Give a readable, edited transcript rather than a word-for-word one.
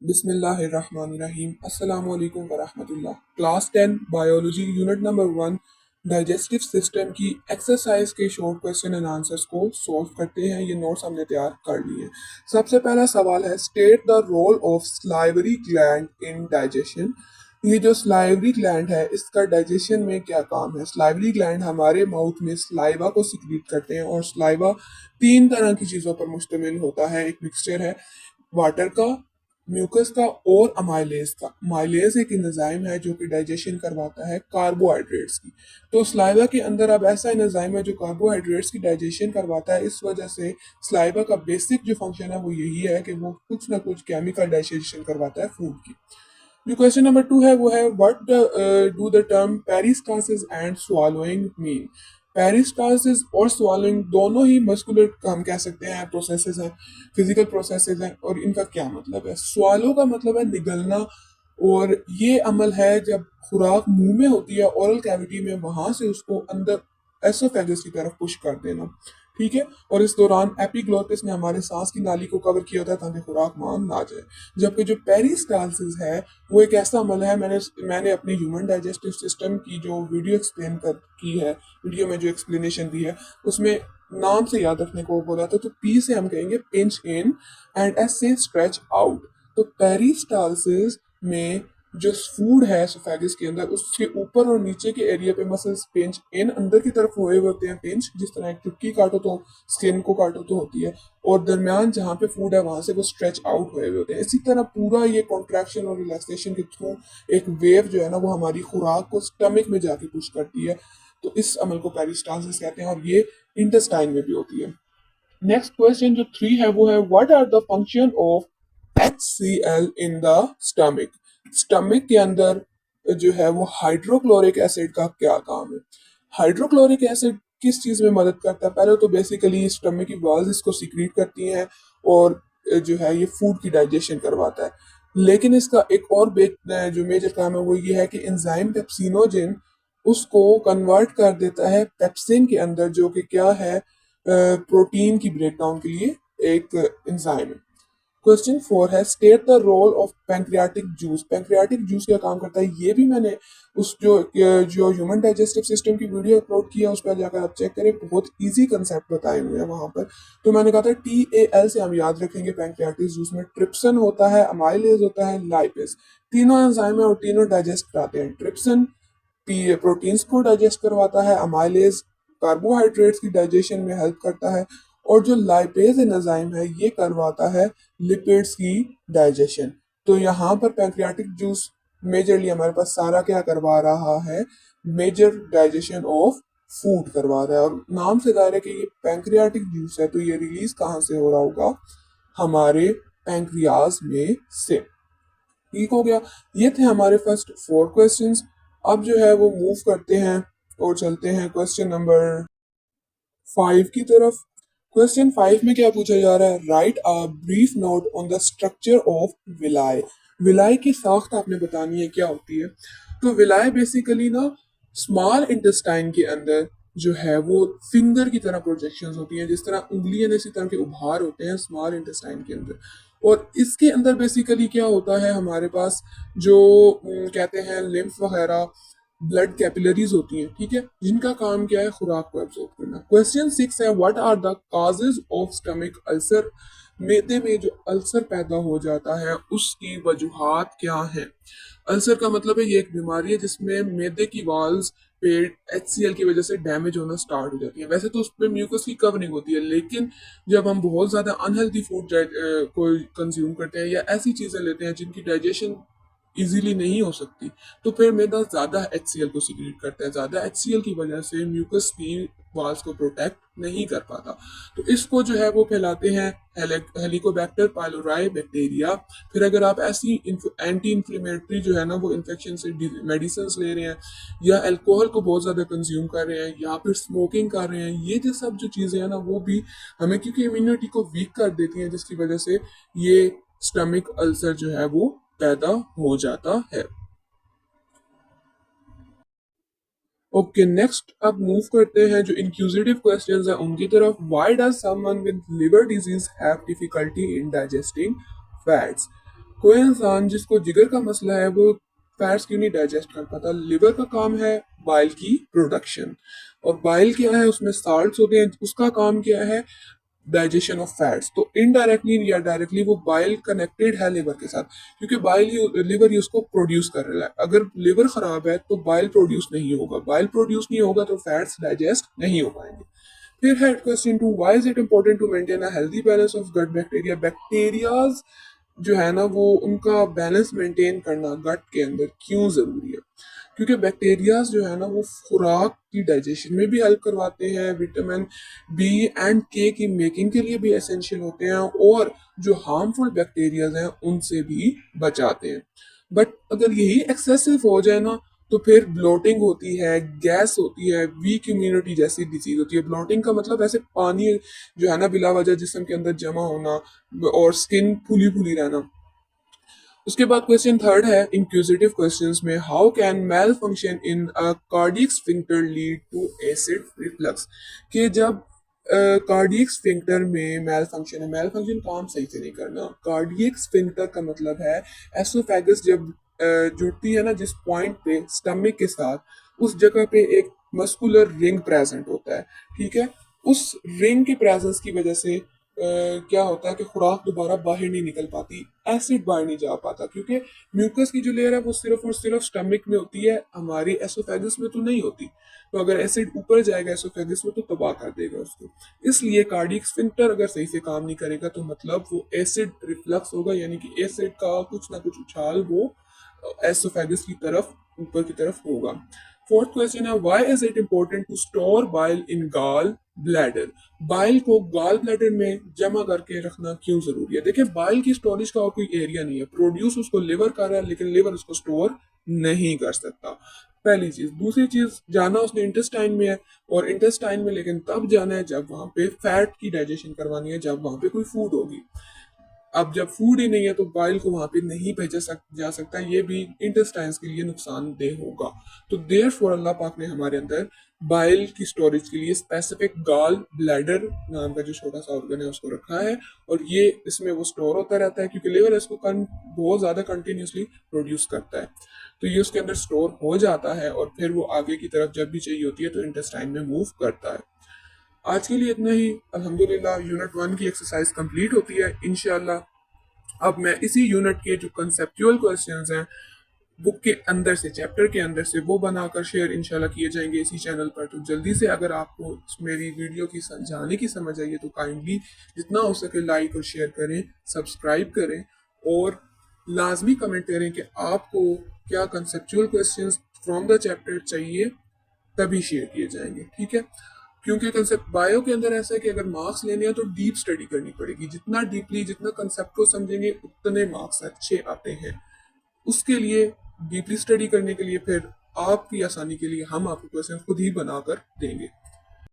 बिस्मिल्लाहिर्रहमानिर्रहीम अस्सलाम वालेकुम वरहमतुल्लाह। Class 10 biology unit number 1 digestive system की एक्सरसाइज के शॉर्ट क्वेश्चन एंड आंसर्स को सॉल्व करते हैं। ये नोट्स हमने तैयार कर लिए। सबसे पहला सवाल है, state the role of salivary gland in digestion. ये जो स्लाइवरी ग्लैंड है इसका डाइजेशन में क्या काम है। स्लाइवरी ग्लैंड हमारे माउथ में स्लाइवा को सिक्रीट करते हैं और स्लाइवा तीन तरह की चीज़ों पर मुश्तमिल होता है। एक मिक्सचर है वाटर का, म्यूकस का और अमाइलेज का। माइलेज एक एंजाइम है जो कि डाइजेशन करवाता है कार्बोहाइड्रेट्स की। तो स्लाइवा के अंदर अब ऐसा एंजाइम है जो कार्बोहाइड्रेट्स की डाइजेशन करवाता है। इस वजह से स्लाइवा का बेसिक जो फंक्शन है वो यही है कि वो कुछ ना कुछ केमिकल डाइजेशन करवाता है फूड की। जो क्वेश्चन नंबर 2 है वो है, what do the term peristasis and swallowing mean. Peristasis और स्वालोइंग दोनों ही मस्कुलर हम कह सकते हैं प्रोसेसेस हैं, फिजिकल प्रोसेसेस हैं। और इनका क्या मतलब है। स्वालो का मतलब है निगलना, और ये अमल है जब खुराक मुंह में होती है ओरल कैविटी में, वहां से उसको अंदर एसोफेगस की तरफ पुश कर देना। ठीक है। और इस दौरान एपिग्लोटिस ने हमारे सांस की नाली को कवर किया होता है ताकि खुराक मान ना जाए। जबकि जो पेरिस्टालसिस है वो एक ऐसा अमल है, मैंने अपने ह्यूमन डाइजेस्टिव सिस्टम की जो वीडियो एक्सप्लेन कर की है, वीडियो में जो एक्सप्लेनेशन दी है उसमें नाम से याद रखने को बोला था। तो पी से हम कहेंगे पिंच इन एंड एस से स्ट्रेच आउट। तो पेरिस्टालसिस में जो फूड है एसोफेगस के अंदर, उसके ऊपर और नीचे के एरिया पे मसल्स पिंच इन अंदर की तरफ हुए होते हैं। पिंच जिस तरह एक चुटकी काटो तो स्किन को काटो तो होती है, और दरमियान जहाँ पे फूड है वहां से वो स्ट्रेच आउट हुए हुए होते हैं। इसी तरह पूरा ये कॉन्ट्रैक्शन और रिलैक्सेशन के थ्रू एक वेव जो है ना वो हमारी खुराक को स्टमक में जाके पुश करती है। तो इस अमल को पेरिस्टालसिस कहते हैं और ये इंटेस्टाइन में भी होती है। नेक्स्ट क्वेश्चन जो 3 है वो है, what are the function of HCl in the stomach. Stomach के अंदर जो है वो हाइड्रोक्लोरिक एसिड का क्या काम है। हाइड्रोक्लोरिक एसिड किस चीज में मदद करता है। पहले तो बेसिकली स्टमक की वॉल्स इसको सीक्रेट करती हैं और जो है ये फूड की डाइजेशन करवाता है। लेकिन इसका एक और जो मेजर काम है वो ये है कि एंजाइम पेप्सिनोजेन उसको कन्वर्ट कर देता है पेप्सिन के अंदर, जो कि क्या है, प्रोटीन की ब्रेकडाउन के लिए एक एंजाइम है। क्वेश्चन 4 है, state the role of pancreatic juice. Pancreatic juice क्या काम करता है, ये भी मैंने उस जो ह्यूमन डाइजेस्टिव सिस्टम की वीडियो अपलोड किया उस पर जाकर आप चेक करें, बहुत इजी कंसेप्ट बताए हुए हैं वहां पर। तो मैंने कहा था TAL से हम याद रखेंगे। पैंक्रियाटिक जूस में ट्रिप्सन होता है, अमाइलेज होता है, लाइपेज, तीनों एंजाइम है और तीनों डाइजेस्ट कराते हैं। ट्रिप्सन प्रोटीन्स को डाइजेस्ट करवाता है, अमाइलेज कार्बोहाइड्रेट्स की डाइजेशन में हेल्प करता है, और जो लाइपेज एंजाइम है ये करवाता है लिपिड्स की डाइजेशन। तो यहाँ पर पैंक्रियाटिक जूस मेजरली हमारे पास सारा क्या करवा रहा है, मेजर डाइजेशन ऑफ फूड करवा रहा है। और नाम से दायरे कि ये पैंक्रियाटिक जूस है तो ये रिलीज कहाँ से हो रहा होगा, हमारे पैंक्रियाज में से। ठीक हो गया। ये थे हमारे फर्स्ट 4 क्वेश्चंस। अब जो है वो मूव करते हैं और चलते हैं क्वेश्चन नंबर 5 की तरफ। क्वेश्चन 5 में क्या पूछा जा रहा है, right a brief note on the structure of villi. Villi की साख्त आपने बतानी है क्या होती है। तो विलाई बेसिकली ना स्मॉल इंटेस्टाइन के अंदर जो है वो फिंगर की तरह प्रोजेक्शंस होती हैं, जिस तरह उंगलियां इसी तरह के उभार होते हैं स्मॉल इंटेस्टाइन के अंदर। और इसके अंदर बेसिकली क्या होता है, हमारे पास जो कहते हैं लिम्फ वगैरह ब्लड कैपिलरीज होती हैं, ठीक है, जिनका काम क्या है खुराक को एब्जॉर्ब करना। क्वेश्चन 6 है, what are the causes of stomach ulcer. मैदे में जो अल्सर पैदा हो जाता है उसकी वजूहात क्या है। अल्सर का मतलब है ये एक बीमारी है जिसमें मैदे की वाल्स पेट HCl की वजह से डैमेज होना स्टार्ट हो जाती है। वैसे तो उसमें म्यूकस की कवरिंग होती है, लेकिन जब हम बहुत ज्यादा अनहेल्दी फूड को कंज्यूम करते हैं या ऐसी चीजें लेते हैं जिनकी डाइजेशन इजीली नहीं हो सकती, तो फिर मैदा ज्यादा HCl को सिक्रीट करता है। ज्यादा HCl की वजह से म्यूकस की वाल्स को प्रोटेक्ट नहीं कर पाता। तो इसको जो है वो फैलाते हैं हेलिकोबैक्टर पाइलोराई बैक्टीरिया। फिर अगर आप ऐसी एंटी इन्फ्लेमेटरी जो है ना वो इन्फेक्शन से मेडिसिन ले रहे हैं, या अल्कोहल को बहुत ज्यादा कंज्यूम कर रहे हैं, या फिर स्मोकिंग कर रहे हैं, ये जो सब जो चीजें हैं ना वो भी हमें क्योंकि इम्यूनिटी को वीक कर देती हैं, जिसकी वजह से ये स्टमक अल्सर जो है वो पैदा हो जाता है। ओके, नेक्स्ट अब मूव करते हैं जो इंक्यूजिटिव क्वेश्चंस हैं उनकी तरफ। Why does someone with liver disease have difficulty in digesting fats. कोई इंसान जिसको जिगर का मसला है वो फैट्स क्यों नहीं डाइजेस्ट कर पाता? लिवर का काम है बाइल की प्रोडक्शन, और बाइल क्या है, उसमें साल्ट्स होते हैं, उसका काम क्या है, डाइजेशन ऑफ फैट्स। तो इनडायरेक्टली या डायरेक्टली वो बाइल कनेक्टेड है लिवर के साथ, क्योंकि बाइल ही लिवर ही उसको प्रोड्यूस कर रहा है। अगर लिवर खराब है तो बाइल प्रोड्यूस नहीं होगा, बाइल प्रोड्यूस नहीं होगा तो फैट्स डाइजेस्ट नहीं हो पाएंगे। फिर है question two, why is it important to maintain a healthy balance of gut bacteria? Bacterias जो है ना वो उनका बैलेंस मेंटेन करना गट के अंदर क्यों जरूरी है? क्योंकि बैक्टीरियाज जो है ना वो खुराक की डाइजेशन में भी हेल्प करवाते हैं, विटामिन बी एंड के की मेकिंग के लिए भी एसेंशियल होते हैं, और जो हार्मफुल बैक्टीरियाज हैं उनसे भी बचाते हैं। बट अगर यही एक्सेसिव हो जाए ना तो फिर ब्लोटिंग होती है, गैस होती है, वीक इम्यूनिटी जैसी डिजीज होती है। ब्लोटिंग का मतलब ऐसे पानी जो है ना बिला वजह जिस्म के अंदर जमा होना और स्किन फूली फूली रहना। उसके बाद क्वेश्चन थर्ड है इंक्विजिटिव क्वेश्चंस में, how can malfunction in a cardiac sphincter lead to acid reflux? कि जब कार्डियक स्फिंक्टर में मेल फंक्शन है, मेल फंक्शन काम सही से नहीं करना। कार्डियक स्फिंक्टर का मतलब है एसोफेगस जब जुड़ती है ना जिस पॉइंट पे स्टमक के साथ, उस जगह पे एक मस्कुलर रिंग प्रेजेंट होता है, ठीक है। उस रिंग की प्रेजेंस की वजह से क्या होता है कि खुराक दोबारा बाहर नहीं निकल पाती, एसिड बाहर नहीं जा पाता, क्योंकि म्यूकस की जो लेयर है वो सिर्फ और सिर्फ स्टमक में होती है, हमारे एसोफेगस में तो नहीं होती। तो अगर एसिड ऊपर जाएगा एसोफेगस में तो तबाह कर देगा उसको। इसलिए कार्डियक स्फिंक्टर अगर सही से काम नहीं करेगा तो मतलब वो एसिड रिफ्लक्स होगा, यानी कि एसिड का कुछ ना कुछ उछाल वो एसोफेगस की तरफ, ऊपर की तरफ होगा। फोर्थ क्वेश्चन है, why is it important to store bile in gall bladder? Bile को गॉल ब्लैडर में जमा करके रखना क्यों जरूरी है? देखिए बाइल की स्टोरेज का और कोई एरिया नहीं है, प्रोड्यूस उसको लिवर कर रहा है लेकिन लिवर उसको स्टोर नहीं कर सकता, पहली चीज। दूसरी चीज, जाना उसने इंटेस्टाइन में है, और इंटेस्टाइन में लेकिन तब जाना है जब वहां पे फैट की डाइजेशन करवानी है, जब वहां पे कोई फूड होगी। अब जब फूड ही नहीं है तो बाइल को वहां पे नहीं भेजा जा सकता, ये भी इंटेस्टाइन्स के लिए नुकसानदेह होगा। तो देयर फॉर अल्लाह पाक ने हमारे अंदर बाइल की स्टोरेज के लिए स्पेसिफिक गॉल ब्लैडर नाम का जो छोटा सा ऑर्गन है उसको रखा है, और ये इसमें वो स्टोर होता रहता है क्योंकि लिवर इसको बहुत ज्यादा कंटिन्यूसली प्रोड्यूस करता है। तो ये उसके अंदर स्टोर हो जाता है और फिर वो आगे की तरफ जब भी चाहिए होती है तो इंटेस्टाइन में मूव करता है। आज के लिए इतना ही। अल्हम्दुलिल्लाह यूनिट 1 की एक्सरसाइज कंप्लीट होती है इंशाल्लाह। अब मैं इसी यूनिट के जो कंसेप्चुअल क्वेश्चंस हैं बुक के अंदर से, चैप्टर के अंदर से, वो बनाकर शेयर इंशाल्लाह किए जाएंगे इसी चैनल पर। तो जल्दी से अगर आपको मेरी वीडियो की समझाने की समझ आई है तो काइंडली जितना हो सके लाइक और शेयर करें, सब्सक्राइब करें, और लाजमी कमेंट करें कि आपको क्या conceptual questions from the chapter चाहिए, तभी शेयर किए जाएंगे, ठीक है। क्योंकि कंसेप्ट बायो के अंदर ऐसा है कि अगर मार्क्स लेने हैं तो डीप स्टडी करनी पड़ेगी, जितना डीपली जितना कंसेप्ट को समझेंगे उतने मार्क्स अच्छे आते हैं। उसके लिए डीपली स्टडी करने के लिए फिर आपकी आसानी के लिए हम आपको क्वेश्चन खुद ही बनाकर देंगे।